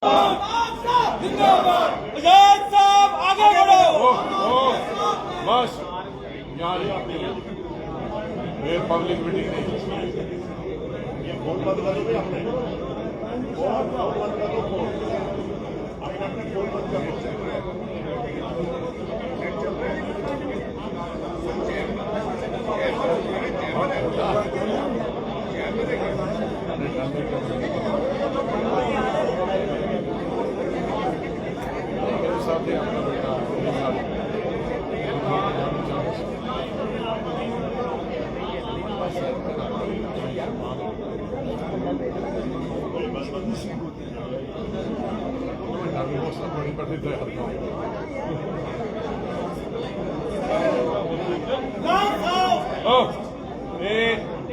आजाद साहब आगे बढ़ो। बस यहाँ ये पब्लिक मीटिंग नहीं। फोन बंद कर दो आपने, फोन बंद कर दो, फोन अपने फोन बंद कर दो। मेरे साथ ही आपका बेटा बड़ी पढ़ी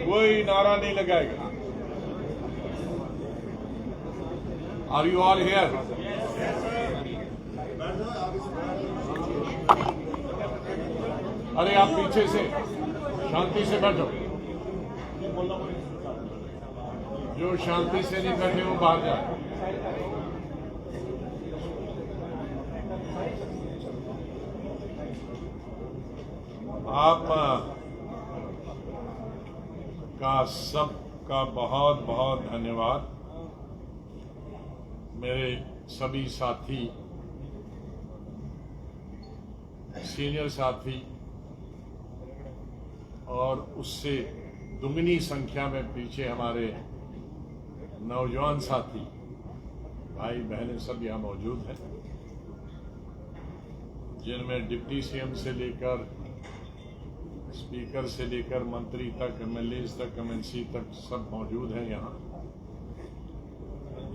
कोई नारा नहीं लगाएगा। Are you all here? अरे आप पीछे से शांति से बैठो। जो शांति से नहीं बैठे वो बाहर जाए। आप का सबका बहुत बहुत धन्यवाद। मेरे सभी साथी, सीनियर साथी और उससे दुगनी संख्या में पीछे हमारे नौजवान साथी, भाई बहनें सब यहाँ मौजूद हैं, जिनमें डिप्टी सीएम से लेकर स्पीकर से लेकर मंत्री तक, एमएलए तक, एमएनसी तक सब मौजूद हैं यहाँ।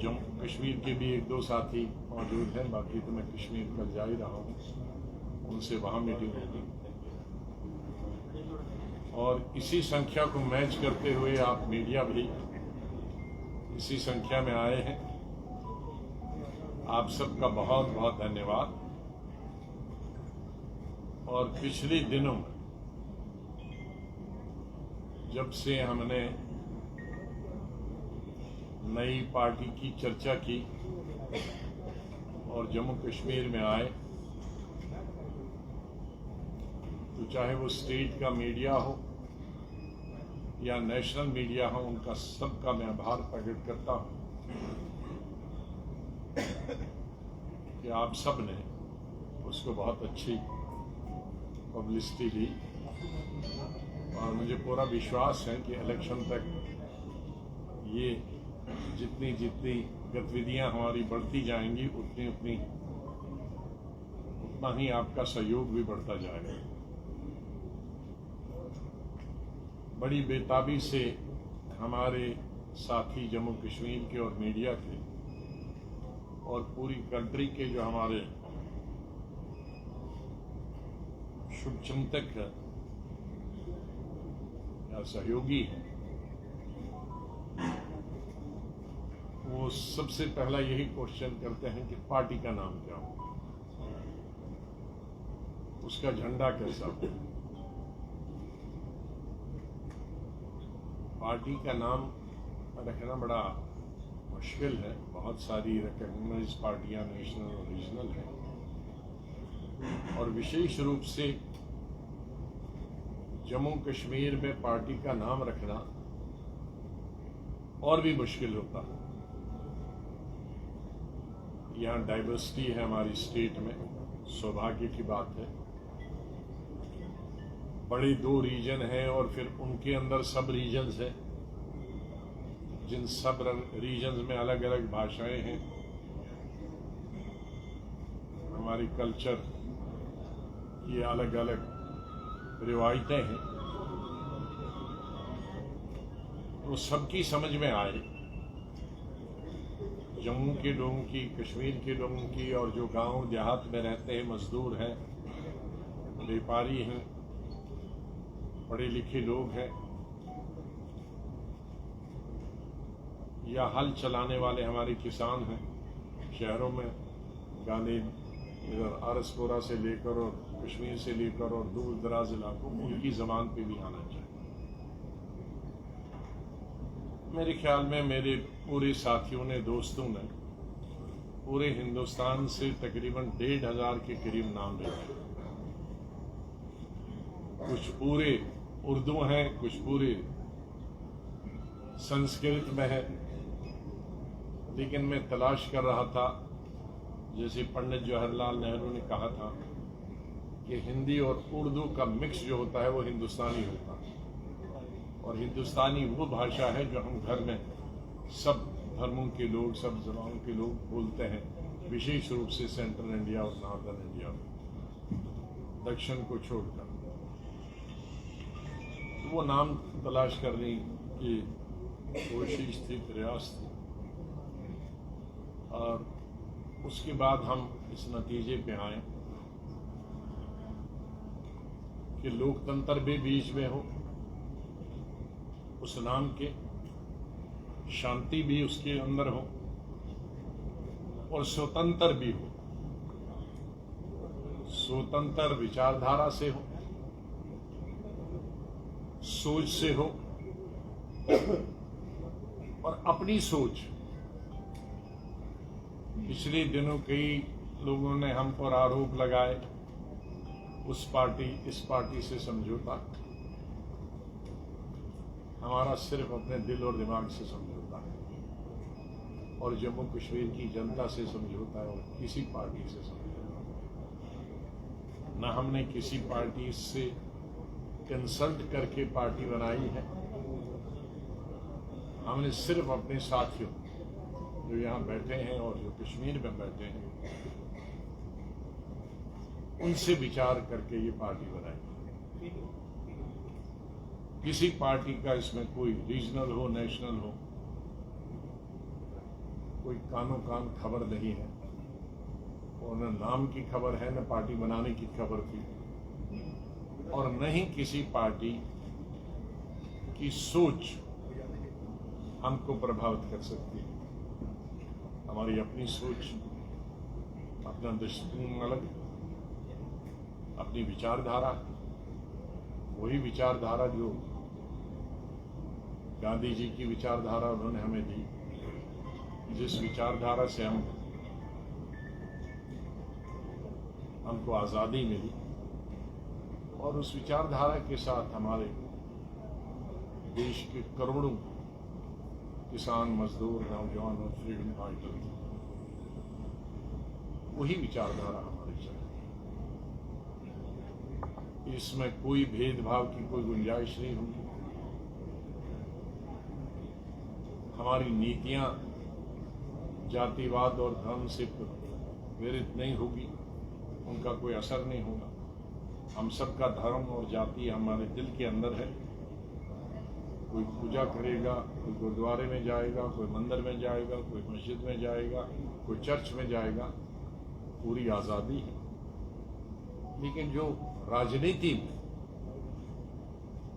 जम्मू कश्मीर के भी एक दो साथी मौजूद हैं, बाकी तो मैं कश्मीर कल जा ही रहा हूँ, उनसे वहाँ मीटिंग होगी। और इसी संख्या को मैच करते हुए आप मीडिया भी इसी संख्या में आए हैं। आप सबका बहुत बहुत धन्यवाद। और पिछले दिनों में जब से हमने नई पार्टी की चर्चा की और जम्मू कश्मीर में आए, तो चाहे वो स्टेट का मीडिया हो या नेशनल मीडिया हो, उनका सबका मैं आभार प्रकट करता हूं कि आप सब ने उसको बहुत अच्छी पब्लिसिटी दी। और मुझे पूरा विश्वास है कि इलेक्शन तक ये जितनी जितनी गतिविधियां हमारी बढ़ती जाएंगी उतना ही आपका सहयोग भी बढ़ता जाएगा। बड़ी बेताबी से हमारे साथी जम्मू कश्मीर के और मीडिया के और पूरी कंट्री के जो हमारे शुभचिंतक या सहयोगी हैं, वो सबसे पहला यही क्वेश्चन करते हैं कि पार्टी का नाम क्या हो, उसका झंडा कैसा हो। पार्टी का नाम रखना बड़ा मुश्किल है। बहुत सारी रिकॉग्नाइज्ड पार्टियां नेशनल और रीजनल हैं, और विशेष रूप से जम्मू कश्मीर में पार्टी का नाम रखना और भी मुश्किल होता है। यहाँ डाइवर्सिटी है हमारी स्टेट में, सौभाग्य की बात है। बड़े दो रीजन हैं और फिर उनके अंदर सब रीजन्स हैं, जिन सब रीजन्स में अलग अलग भाषाएं हैं, हमारी कल्चर की अलग अलग रिवायतें हैं। तो सबकी समझ में आए, जम्मू के लोगों की, कश्मीर के लोगों की, और जो गांव देहात में रहते हैं, मजदूर हैं, व्यापारी हैं, पढ़े लिखे लोग हैं, या हल चलाने वाले हमारे किसान हैं, शहरों में गाने इधर आरसपुरा से लेकर और कश्मीर से लेकर और दूर दराज इलाकों, उनकी जबान पे भी आना चाहिए। मेरे ख्याल में मेरे पूरे साथियों ने, दोस्तों ने पूरे हिंदुस्तान से तकरीबन 1,500 के करीब नाम भेजे। कुछ पूरे उर्दू हैं, कुछ पूरे संस्कृत में है, लेकिन मैं तलाश कर रहा था, जैसे पंडित जवाहरलाल नेहरू ने कहा था कि हिंदी और उर्दू का मिक्स जो होता है वो हिंदुस्तानी होता है, और हिंदुस्तानी वो भाषा है जो हम घर में सब धर्मों के लोग, सब जबानों के लोग बोलते हैं, विशेष रूप से सेंट्रल इंडिया और नॉर्दर्न इंडिया में, दक्षिण को छोड़कर। तो वो नाम तलाश करने की कोशिश थी, प्रयास थी, और उसके बाद हम इस नतीजे पे आए कि लोकतंत्र भी बीच में हो, उस नाम के शांति भी उसके अंदर हो, और स्वतंत्र भी हो। स्वतंत्र विचारधारा से हो, सोच से हो, और अपनी सोच। पिछले दिनों कई लोगों ने हम पर आरोप लगाए, उस पार्टी इस पार्टी से समझौता। हमारा सिर्फ अपने दिल और दिमाग से समझौता है, और जम्मू कश्मीर की जनता से समझौता है, और किसी पार्टी से समझौता है। न हमने किसी पार्टी से कंसल्ट करके पार्टी बनाई है। हमने सिर्फ अपने साथियों जो यहाँ बैठे हैं और जो कश्मीर में बैठे हैं, उनसे विचार करके ये पार्टी बनाई। किसी पार्टी का इसमें कोई रीजनल हो, नेशनल हो, कोई कानो कान खबर नहीं है, और न नाम की खबर है, न पार्टी बनाने की खबर थी, और न ही किसी पार्टी की सोच हमको प्रभावित कर सकती है। हमारी अपनी सोच, अपना दृष्टिकोण अलग, अपनी विचारधारा, वही विचारधारा जो गांधी जी की विचारधारा उन्होंने हमें दी, जिस विचारधारा से हमको आज़ादी मिली, और उस विचारधारा के साथ हमारे देश के करोड़ों किसान, मजदूर, नौजवान और फ्रीडम फाइटर, वही विचारधारा हमारी चले। इसमें कोई भेदभाव की कोई गुंजाइश नहीं होगी। हमारी नीतियां जातिवाद और धर्म से प्रेरित नहीं होगी, उनका कोई असर नहीं होगा। हम सबका धर्म और जाति हमारे दिल के अंदर है। कोई पूजा करेगा, कोई गुरुद्वारे में जाएगा, कोई मंदिर में जाएगा, कोई मस्जिद में जाएगा, कोई चर्च में जाएगा, पूरी आज़ादी है। लेकिन जो राजनीति में,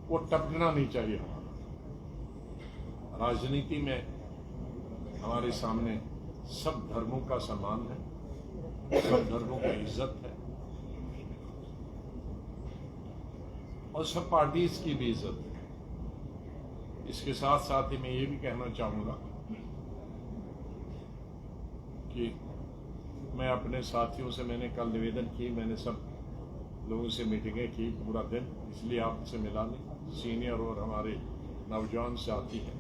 वो टपकना नहीं चाहिए। हमारा राजनीति में हमारे सामने सब धर्मों का सम्मान है, सब धर्मों की इज्जत है, और सब पार्टीज की भी इज्जत है। इसके साथ साथ ही मैं ये भी कहना चाहूँगा कि मैं अपने साथियों से, मैंने कल निवेदन की, मैंने सब लोगों से मीटिंगें की पूरा दिन, इसलिए आपसे मिला नहीं। सीनियर और हमारे नौजवान साथी हैं।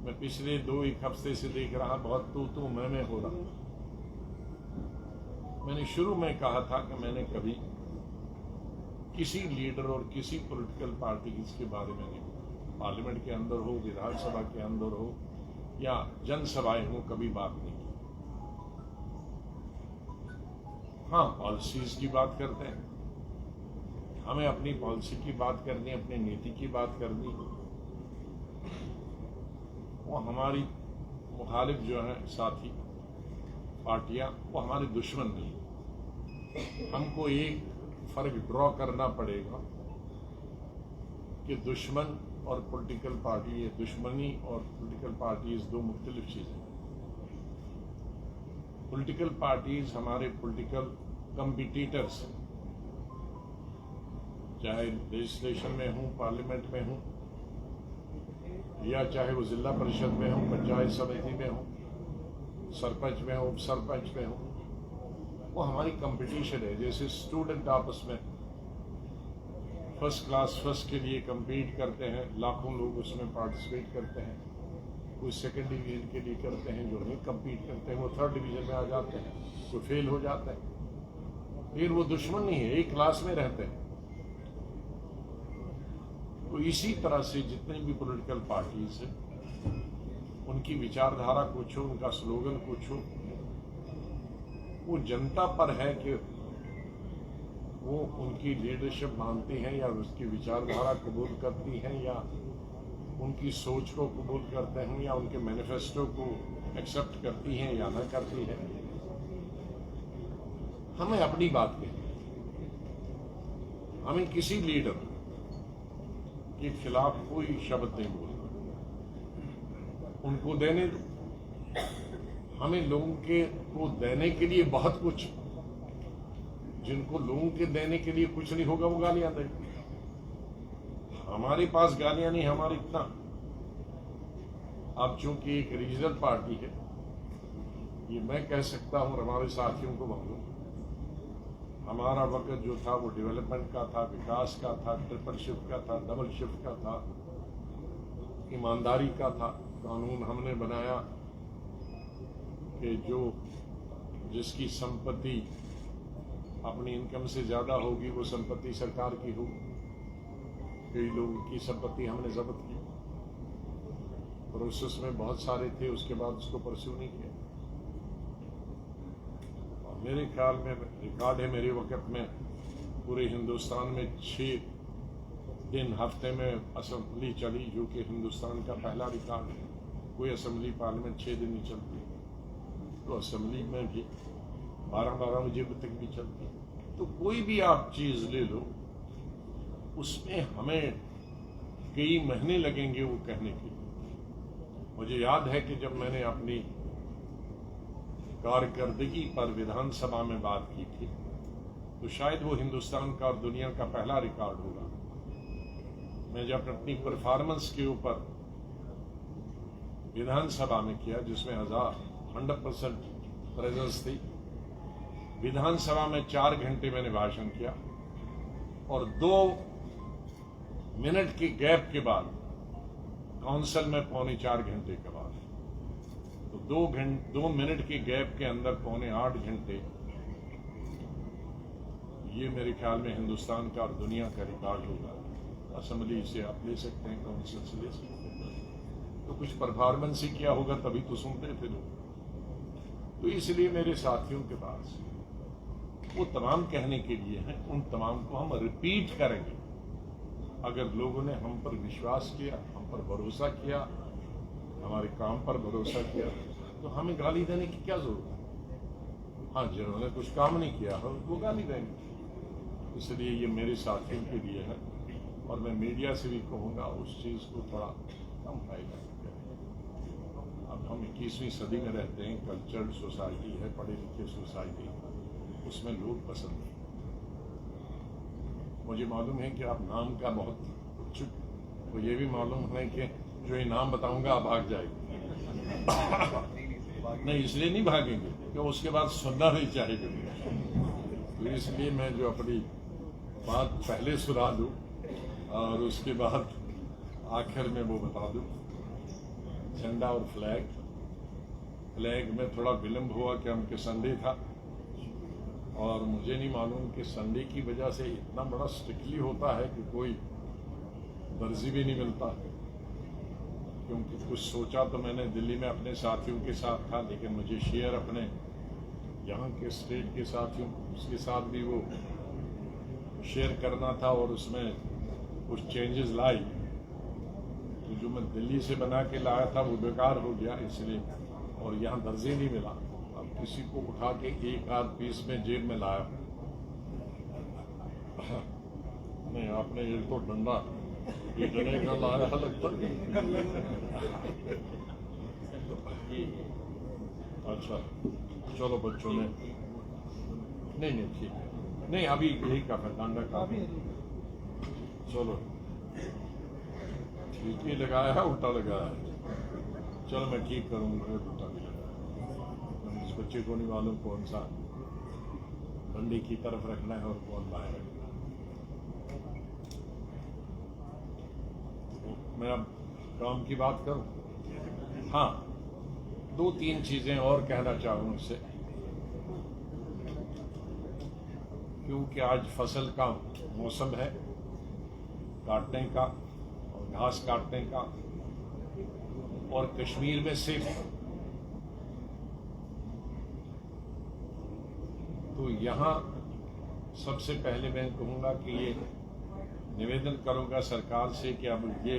मैं पिछले 2-1 हफ्ते से देख रहा, बहुत तू मैं हो रहा। मैंने शुरू में कहा था कि मैंने कभी किसी लीडर और किसी पॉलिटिकल पार्टी के बारे में नहीं, पार्लियामेंट के अंदर हो, विधानसभा के अंदर हो, या जनसभाएं हो, कभी बात नहीं की। हाँ, पॉलिसीज की बात करते हैं, हमें अपनी पॉलिसी की बात करनी, अपनी नीति की बात करनी। वो हमारी मुखालिफ जो है साथी पार्टियां, वो हमारे दुश्मन नहीं। हमको एक फर्क ड्रॉ करना पड़ेगा कि दुश्मन और पॉलिटिकल पार्टी, ये दुश्मनी और पॉलिटिकल पार्टीज दो मुख्तलिफ चीजें। पॉलिटिकल पार्टीज हमारे पॉलिटिकल कंपिटिटर्स, चाहे लेजिस्लेशन में हूं, पार्लियामेंट में हूं, या चाहे वो जिला परिषद में हूं, पंचायत समिति में हूं, सरपंच में हो, उप सरपंच में हो, वो हमारी कंपटीशन है। जैसे स्टूडेंट आपस में फर्स्ट क्लास फर्स्ट के लिए compete करते हैं, लाखों लोग उसमें पार्टिसिपेट करते हैं। कोई सेकंड डिवीजन के लिए करते हैं, जो नहीं compete करते हैं वो थर्ड डिवीजन में आ जाते हैं, कोई फेल हो जाते हैं। लेकिन वो दुश्मन नहीं है, एक क्लास में रहते हैं। तो इसी तरह से जितनी भी पॉलिटिकल पार्टीज हैं, उनकी विचारधारा कुछ हो, उनका स्लोगन कुछ हो, वो जनता पर है कि वो उनकी लीडरशिप मानती हैं या उसकी विचारधारा कबूल करती हैं, या उनकी सोच को कबूल करते हैं, या उनके मैनिफेस्टो को एक्सेप्ट करती हैं या न करती हैं। हमें अपनी बात कही, हमें किसी लीडर के खिलाफ कोई शब्द नहीं बोलना, उनको देने दो। हमें लोगों के को देने के लिए बहुत कुछ, जिनको लोगों के देने के लिए कुछ नहीं होगा वो गालियां देंगे। हमारे पास गालियां नहीं, हमारे इतना, अब चूंकि एक रीजनल पार्टी है, ये मैं कह सकता हूं, हमारे साथियों को मालूम, हमारा वक्त जो था वो डेवलपमेंट का था, विकास का था, ट्रिपल शिफ्ट का था, डबल शिफ्ट का था, ईमानदारी का था। कानून हमने बनाया कि जो जिसकी संपत्ति अपनी इनकम से ज्यादा होगी वो संपत्ति सरकार की होगी। कई लोगों की संपत्ति हमने जब्त की, प्रोसेस में बहुत सारे थे, उसके बाद उसको परस्यू नहीं किया। और मेरे ख्याल में रिकॉर्ड है मेरे वक्त में पूरे हिंदुस्तान में 6 दिन हफ्ते में असेंबली चली, जो कि हिंदुस्तान का पहला रिकॉर्ड है। कोई असेंबली पार्लियामेंट 6 दिन नहीं चलती, तो असेंबली में भी 12-12 बजे तक भी चलती। तो कोई भी आप चीज ले लो, उसमें हमें कई महीने लगेंगे वो कहने के लिए। मुझे याद है कि जब मैंने अपनी कारकर्दगी पर विधानसभा में बात की थी, तो शायद वो हिंदुस्तान का और दुनिया का पहला रिकॉर्ड होगा। मैं जब अपनी परफॉर्मेंस के ऊपर विधानसभा में किया, जिसमें 100% प्रेजेंस थी, विधानसभा में 4 घंटे मैंने भाषण किया और 2 मिनट के गैप के बाद काउंसिल में 3.25 घंटे के बाद, तो 2 मिनट के गैप के अंदर 7.25 घंटे, ये मेरे ख्याल में हिंदुस्तान का और दुनिया का रिकॉर्ड होगा। असेंबली से आप ले सकते हैं, काउंसिल से ले सकते हैं, तो कुछ परफॉर्मेंस ही किया होगा तभी तो सुनते थे लोग। तो इसलिए मेरे साथियों के पास वो तमाम कहने के लिए हैं, उन तमाम को हम रिपीट करेंगे। अगर लोगों ने हम पर विश्वास किया, हम पर भरोसा किया, हमारे काम पर भरोसा किया, तो हमें गाली देने की क्या जरूरत है। हाँ, जिन्होंने कुछ काम नहीं किया है वो गाली देंगे। इसलिए ये मेरे साथियों के लिए है, और मैं मीडिया से भी कहूँगा उस चीज़ को थोड़ा कम फायदा करें। अब हम 21वीं सदी में रहते हैं, कल्चर्ड सोसाइटी है, पढ़े लिखे सोसाइटी, उसमें लोग पसंद नहीं। मुझे मालूम है कि आप नाम का बहुत उत्सुक, तो ये भी मालूम है कि जो ये नाम बताऊंगा आप भाग जाएंगे। नहीं, इसलिए नहीं भागेंगे कि उसके बाद सुनना नहीं चाहेंगे। तो इसलिए मैं जो अपनी बात पहले सुना दूं और उसके बाद आखिर में वो बता दूं। झंडा और फ्लैग में थोड़ा विलम्ब हुआ कि हम के संडे था, और मुझे नहीं मालूम कि संडे की वजह से इतना बड़ा स्ट्रिक्टली होता है कि कोई दर्जी भी नहीं मिलता। क्योंकि कुछ सोचा तो मैंने दिल्ली में अपने साथियों के साथ था, लेकिन मुझे शेयर अपने यहाँ के स्टेट के साथियों उसके साथ भी वो शेयर करना था, और उसमें कुछ चेंजेस लाई। तो जो मैं दिल्ली से बना के लाया था वो बेकार हो गया, इसलिए, और यहाँ दर्जी नहीं मिला। अब किसी को उठा के एक आध पीस में जेब में लाया। नहीं, आपने ये तो डंडा ये डंडे का लाया लगता। अच्छा, चलो बच्चों ने, नहीं ठीक है, नहीं अभी यही का डंडा का, चलो ठीक ही लगाया है, उल्टा लगाया है। चलो मैं ठीक करूंगा, उल्टा भी लगाया। बच्चे को नहीं मालूम कौन सा डंडी की तरफ रखना है और कौन बाहर रखना है। मैं अब काम की बात करूं। हाँ, 2-3 चीजें और कहना चाहूँ उससे, क्योंकि आज फसल का मौसम है, काटने का और घास काटने का, और कश्मीर में सिर्फ तो यहाँ सबसे पहले मैं कहूँगा कि ये निवेदन करूँगा सरकार से कि अब ये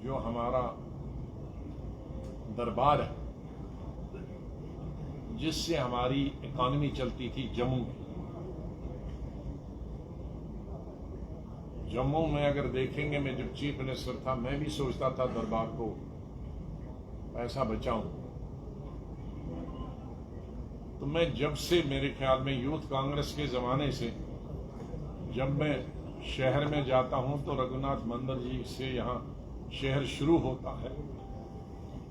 जो हमारा दरबार है, जिससे हमारी इकॉनमी चलती थी, जम्मू में अगर देखेंगे, मैं जब चीफ मिनिस्टर था मैं भी सोचता था दरबार को पैसा बचाऊं। तो मैं जब से, मेरे ख्याल में यूथ कांग्रेस के जमाने से, जब मैं शहर में जाता हूं तो रघुनाथ मंदिर जी से यहाँ शहर शुरू होता है,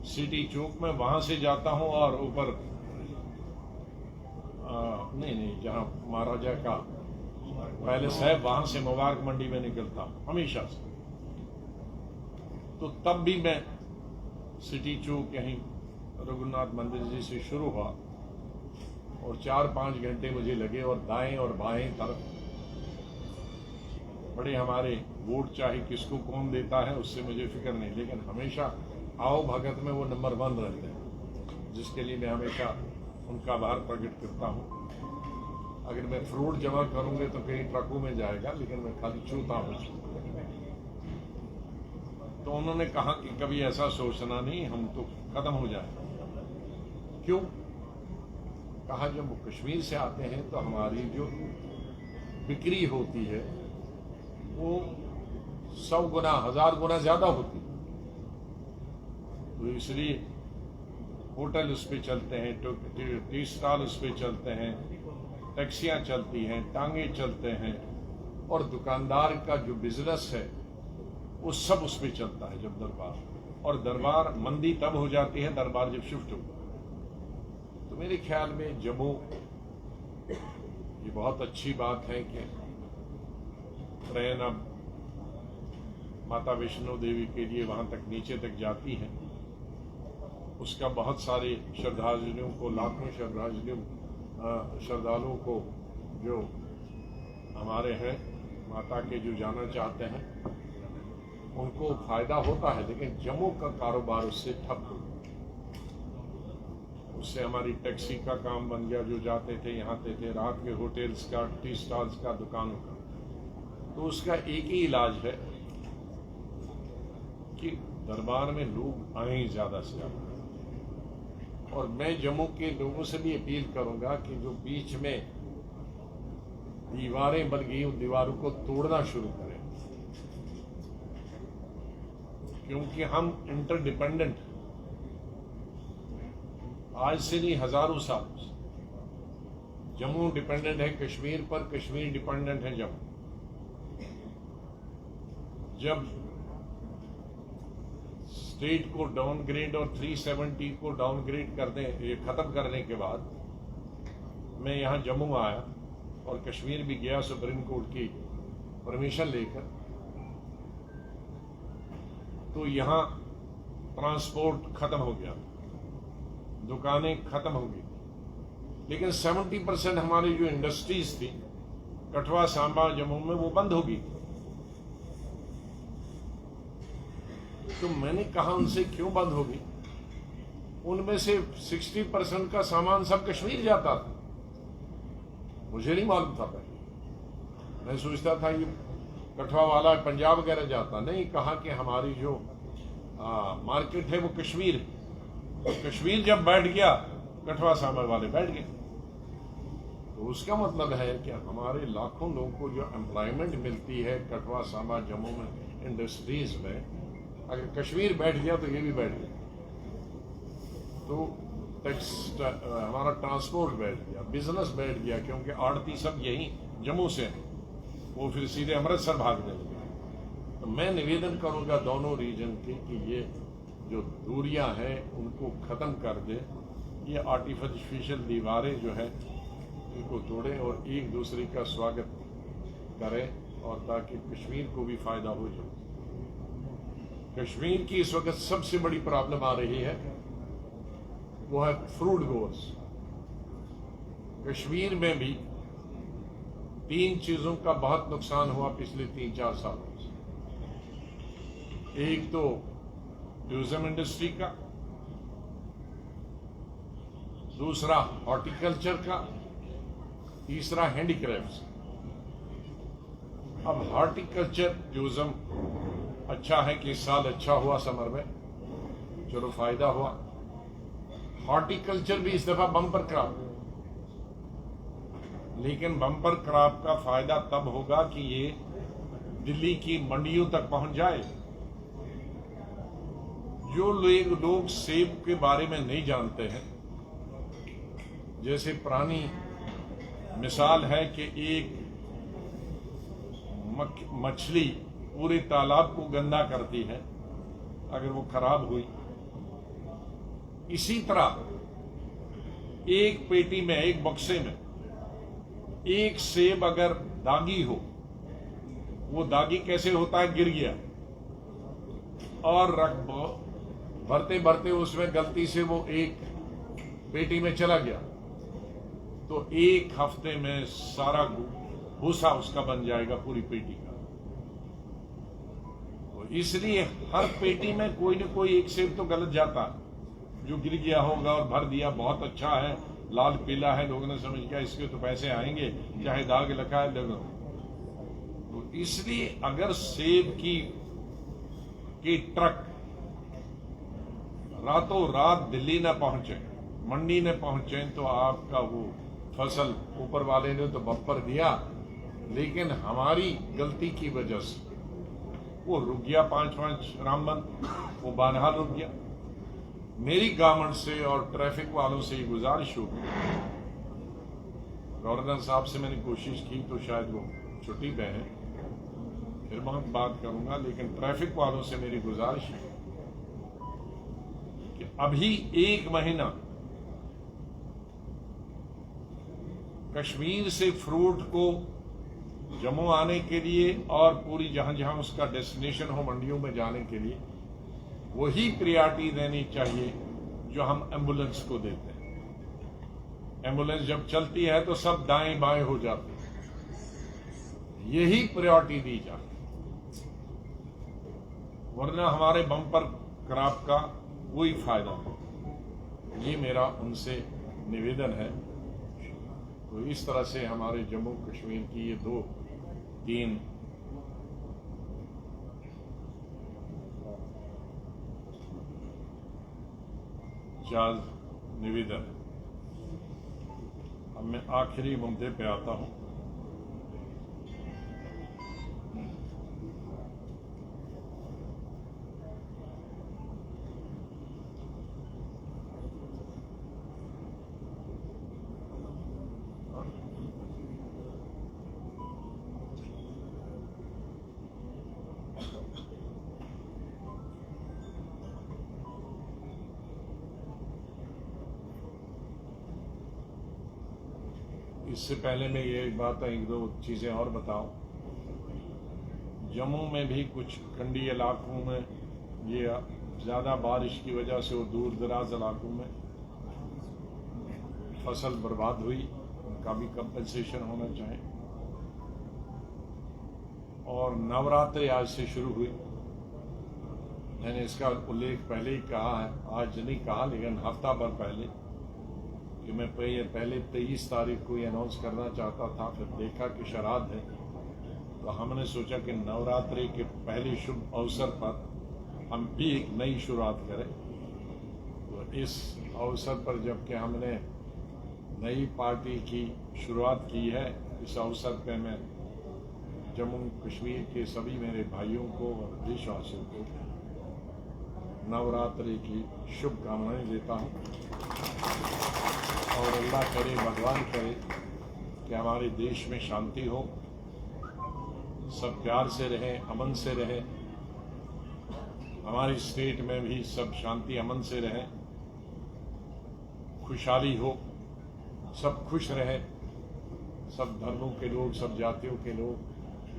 सिटी चौक में वहां से जाता हूं और ऊपर नहीं जहां महाराजा का पैलेस है वहां से मुबारक मंडी में निकलता हूं हमेशा से। तो तब भी मैं सिटी चौक यहीं रघुनाथ मंदिर जी से शुरू हुआ और 4-5 घंटे मुझे लगे, और दाएं और बाएं तरफ बड़े हमारे वोट चाहे किसको कौन देता है उससे मुझे फिक्र नहीं, लेकिन हमेशा आओ भगत में वो नंबर 1 रहते हैं, जिसके लिए मैं हमेशा उनका आभार प्रकट करता हूं। अगर मैं फ्रूट जमा करूंगे तो कई ट्रकों में जाएगा, लेकिन मैं खाली छूता हूं। तो उन्होंने कहा कि कभी ऐसा सोचना नहीं, हम तो खत्म हो जाए। क्यों? कहा जब वो कश्मीर से आते हैं तो हमारी जो बिक्री होती है वो 100 गुना 1000 गुना ज्यादा होती है। तो इसलिए होटल उस पर चलते हैं, टी स्टॉल उस पर चलते हैं, टैक्सियां चलती हैं, टांगे चलते हैं, और दुकानदार का जो बिजनेस है वो सब उस पर चलता है जब दरबार, और दरबार मंदी तब हो जाती है दरबार जब शिफ्ट होता है। तो मेरे ख्याल में जम्मू, ये बहुत अच्छी बात है कि ट्रेन अब माता वैष्णो देवी के लिए वहां तक नीचे तक जाती है। उसका बहुत सारे श्रद्धालुओं को, लाखों श्रद्धालुओं को जो हमारे हैं माता के जो जाना चाहते हैं उनको फायदा होता है, लेकिन जम्मू का कारोबार उससे ठप हो गया। उससे हमारी टैक्सी का काम बन गया, जो जाते थे यहाँ थे, रात के होटल्स का, टी स्टॉल्स का, दुकानों का। तो उसका एक ही इलाज है कि दरबार में लोग आए ज्यादा से ज्यादा। और मैं जम्मू के लोगों से भी अपील करूंगा कि जो बीच में दीवारें बन गई उन दीवारों को तोड़ना शुरू करें, क्योंकि हम इंटरडिपेंडेंट, आज से नहीं हजारों साल से। जम्मू डिपेंडेंट है कश्मीर पर, कश्मीर डिपेंडेंट है जम्मू। जब स्टेट को डाउनग्रेड और 370 को डाउनग्रेड करने, ये खत्म करने के बाद मैं यहां जम्मू आया और कश्मीर भी गया सुप्रीम कोर्ट की परमिशन लेकर। तो यहां ट्रांसपोर्ट खत्म हो गया, दुकानें खत्म हो गई, लेकिन 70% हमारी जो इंडस्ट्रीज थी कठुआ, सांबा, जम्मू में, वो बंद हो गई। तो मैंने कहा उनसे क्यों बंद होगी? उनमें से 60% का सामान सब कश्मीर जाता था। मुझे नहीं मालूम था पहले, मैं सोचता था ये कठुआ वाला पंजाब वगैरह जाता। नहीं, कहा कि हमारी जो मार्केट है वो कश्मीर है। तो कश्मीर जब बैठ गया, कठुआ सांबा वाले बैठ गए। तो उसका मतलब है कि हमारे लाखों लोगों को जो एम्प्लॉयमेंट मिलती है कठुआ, सांबा, जम्मू में इंडस्ट्रीज में, अगर कश्मीर बैठ गया तो ये भी बैठ गया। तो हमारा ट्रांसपोर्ट बैठ गया, बिजनेस बैठ गया, क्योंकि आड़ती सब यही जम्मू से हैं, वो फिर सीधे अमृतसर भागने लगे। तो मैं निवेदन करूंगा दोनों रीजन के कि ये जो दूरियां हैं उनको खत्म कर दे। ये आर्टिफिशियल दीवारें जो है इनको तोड़ें और एक दूसरे का स्वागत करें, और ताकि कश्मीर को भी फायदा हो जाए। कश्मीर की इस वक्त सबसे बड़ी प्रॉब्लम आ रही है वो है फ्रूट गोर्स। कश्मीर में भी 3 चीजों का बहुत नुकसान हुआ पिछले 3-4 सालों से। एक तो टूरिज्म इंडस्ट्री का, दूसरा हॉर्टिकल्चर का, तीसरा हैंडीक्राफ्ट्स। अब हॉर्टिकल्चर टूरिज्म अच्छा है कि इस साल अच्छा हुआ समर में, चलो फायदा हुआ। हॉर्टिकल्चर भी इस दफा बम्पर क्रॉप, लेकिन बम्पर क्रॉप का फायदा तब होगा कि ये दिल्ली की मंडियों तक पहुंच जाए। जो लोग सेब के बारे में नहीं जानते हैं, जैसे पुरानी मिसाल है कि एक मछली पूरे तालाब को गंदा करती है अगर वो खराब हुई, इसी तरह एक पेटी में, एक बक्से में एक सेब अगर दागी हो, वो दागी कैसे होता है, गिर गया और भरते भरते उसमें गलती से वो एक पेटी में चला गया, तो 1 हफ्ते में सारा भूसा उसका बन जाएगा पूरी पेटी का। तो इसलिए हर पेटी में कोई न कोई एक सेब तो गलत जाता है, जो गिर गया होगा और भर दिया बहुत अच्छा है, लाल पीला है, लोगों ने समझ किया इसके तो पैसे आएंगे, चाहे दाग लिखा है लोगों। तो इसलिए अगर सेब की ट्रक रातों रात दिल्ली न पहुंचे, मंडी न पहुंचे, तो आपका वो फसल ऊपर वाले ने तो बम्पर दिया, लेकिन हमारी गलती की वजह से वो रुक गया। 5-5 रामबन वो बानहाल रुक गया। मेरी गवर्नमेंट से और ट्रैफिक वालों से ये गुजारिश होगी, गवर्नर साहब से मैंने कोशिश की तो शायद वो छुट्टी पे है, फिर मैं बात करूंगा, लेकिन ट्रैफिक वालों से मेरी गुजारिश है कि अभी 1 महीना कश्मीर से फ्रूट को जम्मू आने के लिए और पूरी जहां जहां उसका डेस्टिनेशन हो मंडियों में जाने के लिए वही प्रायोरिटी देनी चाहिए जो हम एम्बुलेंस को देते हैं। एम्बुलेंस जब चलती है तो सब दाएं बाएं हो जाते हैं, यही प्रायोरिटी दी जाए, वरना हमारे बम्पर क्रॉप का कोई फायदा नहीं। ये मेरा उनसे निवेदन है। तो इस तरह से हमारे जम्मू कश्मीर की ये 2-3 4 निवेदन है। अब मैं आखिरी मुद्दे पे आता हूं। इससे पहले मैं ये बात 1-2 चीजें और बताऊं। जम्मू में भी कुछ कंडी इलाकों में ये ज्यादा बारिश की वजह से, वो दूर दराज इलाकों में फसल बर्बाद हुई, उनका भी कंपनसेशन होना चाहिए। और नवरात्रि आज से शुरू हुई, मैंने इसका उल्लेख पहले ही कहा है, आज नहीं कहा लेकिन हफ्ता भर पहले, कि मैं पहले 23 तारीख को ये अनाउंस करना चाहता था, फिर देखा कि श्राद्ध है, तो हमने सोचा कि नवरात्रि के पहले शुभ अवसर पर हम भी एक नई शुरुआत करें। तो इस अवसर पर जबकि हमने नई पार्टी की शुरुआत की है, इस अवसर पर मैं जम्मू कश्मीर के सभी मेरे भाइयों को और देशवासियों को नवरात्रि की शुभकामनाएं देता हूं। और अल्लाह करे, भगवान करे कि हमारे देश में शांति हो, सब प्यार से रहें, अमन से रहें, हमारी स्टेट में भी सब शांति अमन से रहें, खुशहाली हो, सब खुश रहे, सब धर्मों के लोग, सब जातियों के लोग,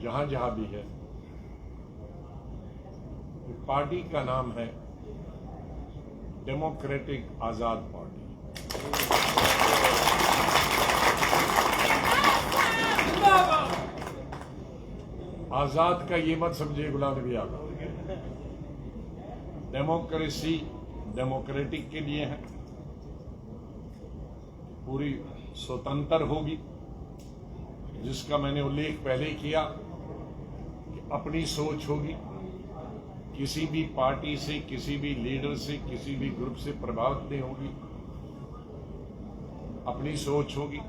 जहां जहां भी है। पार्टी का नाम है डेमोक्रेटिक आजाद पार्टी। आजाद का ये मत समझिए गुलाम नबी आज़ाद। डेमोक्रेसी डेमोक्रेटिक के लिए है, पूरी स्वतंत्र होगी, जिसका मैंने उल्लेख पहले किया कि अपनी सोच होगी, किसी भी पार्टी से, किसी भी लीडर से, किसी भी ग्रुप से प्रभावित नहीं होगी, अपनी सोच होगी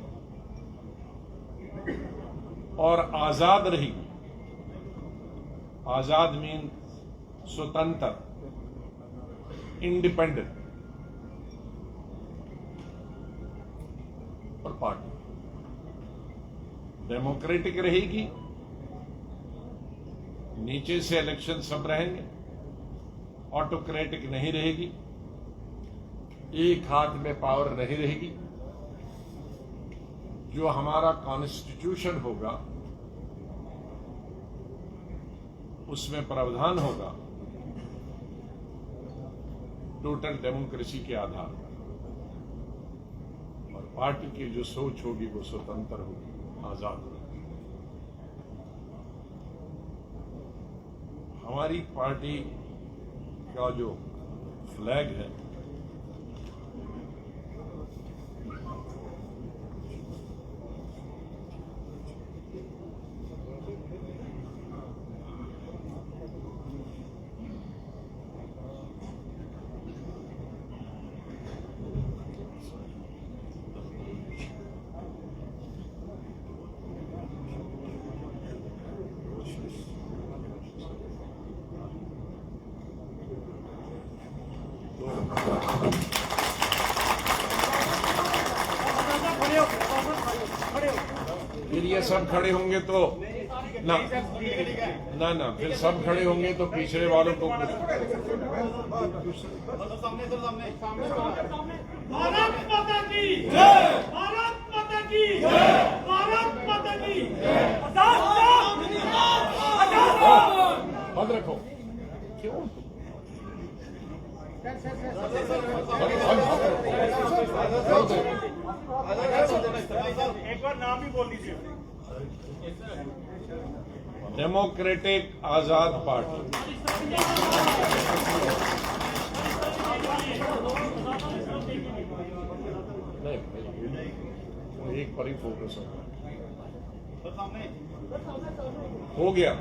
और आजाद रहेगी। आजाद मीन स्वतंत्र, इंडिपेंडेंट। और पार्टी डेमोक्रेटिक रहेगी, नीचे से इलेक्शन सब रहेंगे, ऑटोक्रेटिक नहीं रहेगी, एक हाथ में पावर नहीं रहेगी। जो हमारा कॉन्स्टिट्यूशन होगा उसमें प्रावधान होगा टोटल डेमोक्रेसी के आधार पर, और पार्टी की जो सोच होगी वो स्वतंत्र होगी, आजाद होगी। हमारी पार्टी का जो फ्लैग है फिर ये सब खड़े होंगे तो ना फिर सब खड़े होंगे तो पिछड़े वालों को भारत माता की जय, भारत माता की जय, भारत माता की बंद रखो। क्यों एक बार नाम ही बोल दीजिए। डेमोक्रेटिक आजाद पार्टी। नहीं, एक पर ही फोकस हो गया।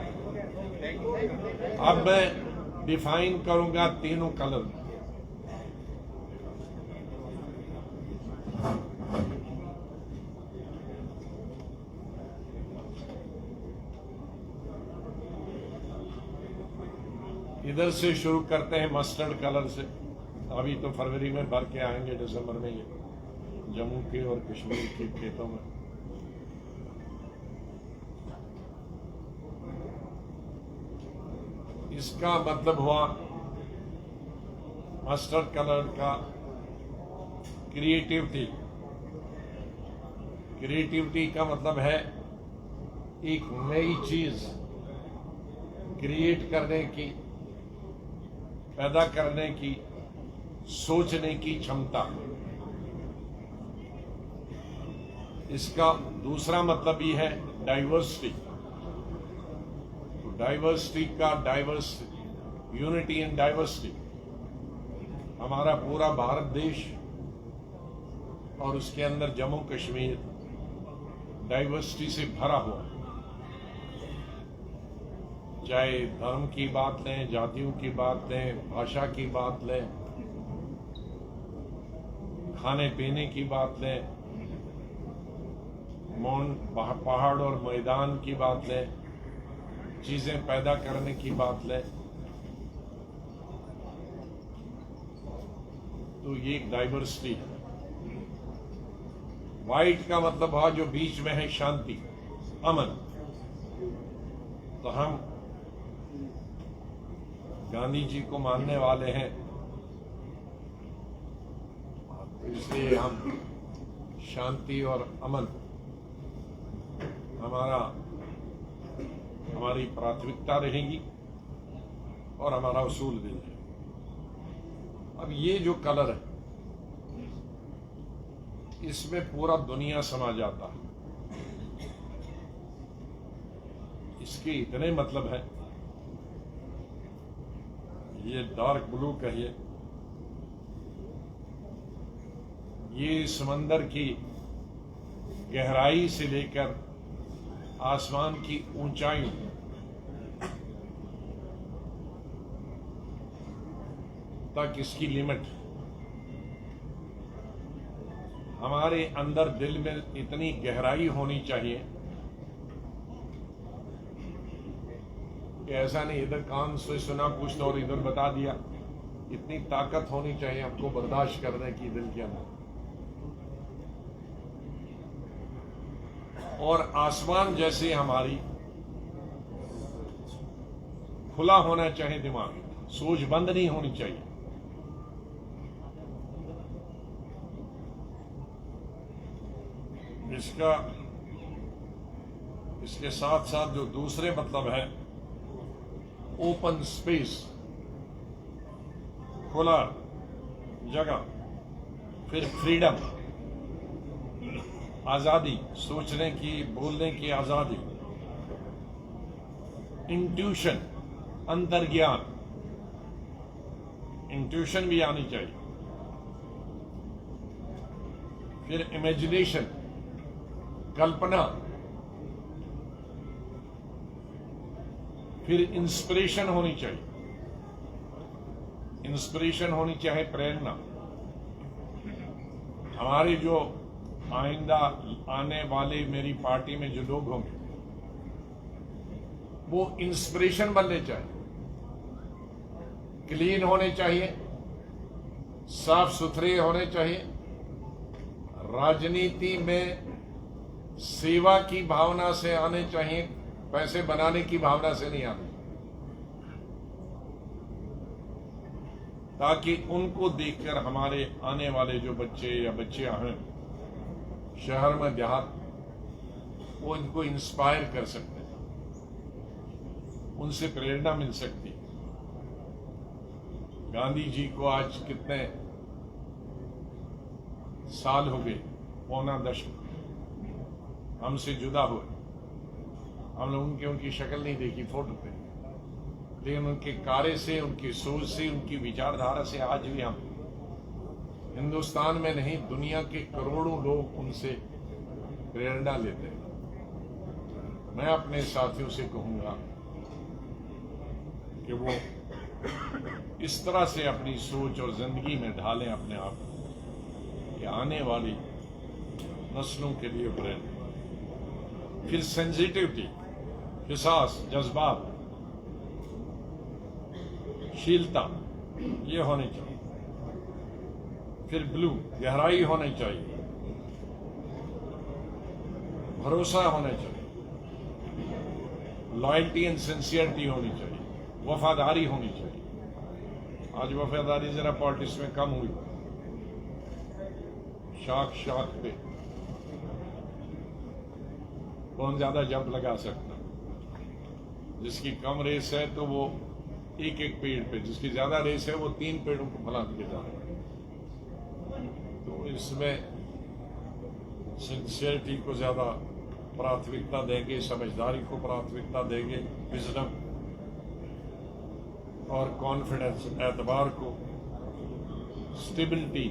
अब मैं डिफाइन करूंगा तीनों कलर। इधर से शुरू करते हैं मस्टर्ड कलर से। अभी तो फरवरी में भर के आएंगे, दिसंबर में ये जम्मू के और कश्मीर के खेतों में। इसका मतलब हुआ मस्टर्ड कलर का क्रिएटिविटी। क्रिएटिविटी का मतलब है एक नई चीज क्रिएट करने की, पैदा करने की, सोचने की क्षमता। इसका दूसरा मतलब ये है डाइवर्सिटी। तो डाइवर्सिटी का यूनिटी एंड डाइवर्सिटी। हमारा पूरा भारत देश और उसके अंदर जम्मू कश्मीर डाइवर्सिटी से भरा हुआ है। चाहे धर्म की बात लें, जातियों की बात लें, भाषा की बात लें, खाने पीने की बात लें, पहाड़ और मैदान की बात लें, चीजें पैदा करने की बात लें, तो ये एक डाइवर्सिटी है। वाइट का मतलब हुआ जो बीच में है शांति, अमन। तो हम गांधी जी को मानने वाले हैं। इसलिए हम शांति और अमन हमारी प्राथमिकता रहेगी और हमारा उसूल भी है। अब ये जो कलर है, इसमें पूरा दुनिया समा जाता है। इसके इतने मतलब है, ये डार्क ब्लू कहिए, ये समंदर की गहराई से लेकर आसमान की ऊंचाई तक इसकी लिमिट, हमारे अंदर दिल में इतनी गहराई होनी चाहिए कि ऐसा नहीं इधर कान से सुना कुछ और इधर बता दिया। इतनी ताकत होनी चाहिए हमको बर्दाश्त करने की दिल के अंदर। और आसमान जैसे हमारी खुला होना चाहिए दिमाग, सोच बंद नहीं होनी चाहिए। इसके साथ साथ जो दूसरे मतलब है, ओपन स्पेस, खुला जगह, फिर फ्रीडम, आजादी, सोचने की, बोलने की आजादी, इंट्यूशन, अंतर्ज्ञान, इंट्यूशन भी आनी चाहिए, फिर इमेजिनेशन, कल्पना, फिर इंस्पिरेशन होनी चाहिए। इंस्पिरेशन होनी चाहिए, प्रेरणा। हमारे जो आइंदा आने वाले मेरी पार्टी में जो लोग होंगे वो इंस्पिरेशन बनने चाहिए, क्लीन होने चाहिए, साफ सुथरे होने चाहिए, राजनीति में सेवा की भावना से आने चाहिए, पैसे बनाने की भावना से नहीं आने, ताकि उनको देखकर हमारे आने वाले जो बच्चे या बच्चियां हैं शहर में, देहात, वो इनको इंस्पायर कर सकते हैं, उनसे प्रेरणा मिल सकती है। गांधी जी को आज कितने साल हो गए, पौना दशक हमसे जुदा हुए। हम लोग उनकी शक्ल नहीं देखी फोटो पे, लेकिन उनके कार्य से, उनकी सोच से, उनकी विचारधारा से आज भी हम हिंदुस्तान में नहीं, दुनिया के करोड़ों लोग उनसे प्रेरणा लेते हैं। मैं अपने साथियों से कहूंगा कि वो इस तरह से अपनी सोच और जिंदगी में ढालें अपने आप कि आने वाली नस्लों के लिए प्रेरणा। फिर सेंसिटिविटी, विश्वास, जज्बात, शीलता, ये होनी चाहिए। फिर ब्लू, गहराई होनी चाहिए, भरोसा होना चाहिए, लॉयल्टी एंड सिंसियरिटी होनी चाहिए, वफादारी होनी चाहिए। आज वफादारी जरा पॉलिटिक्स में कम हुई, शाख शाख पे कौन ज्यादा जंप लगा सकता। जिसकी कम रेस है तो वो एक एक पेड़ पे, जिसकी ज्यादा रेस है वो 3 पेड़ों को फलांग के जा रहा है। तो इसमें सिंसियरिटी को ज्यादा प्राथमिकता देंगे, समझदारी को प्राथमिकता देंगे, विजडम और कॉन्फिडेंस, एतबार को, स्टेबिलिटी,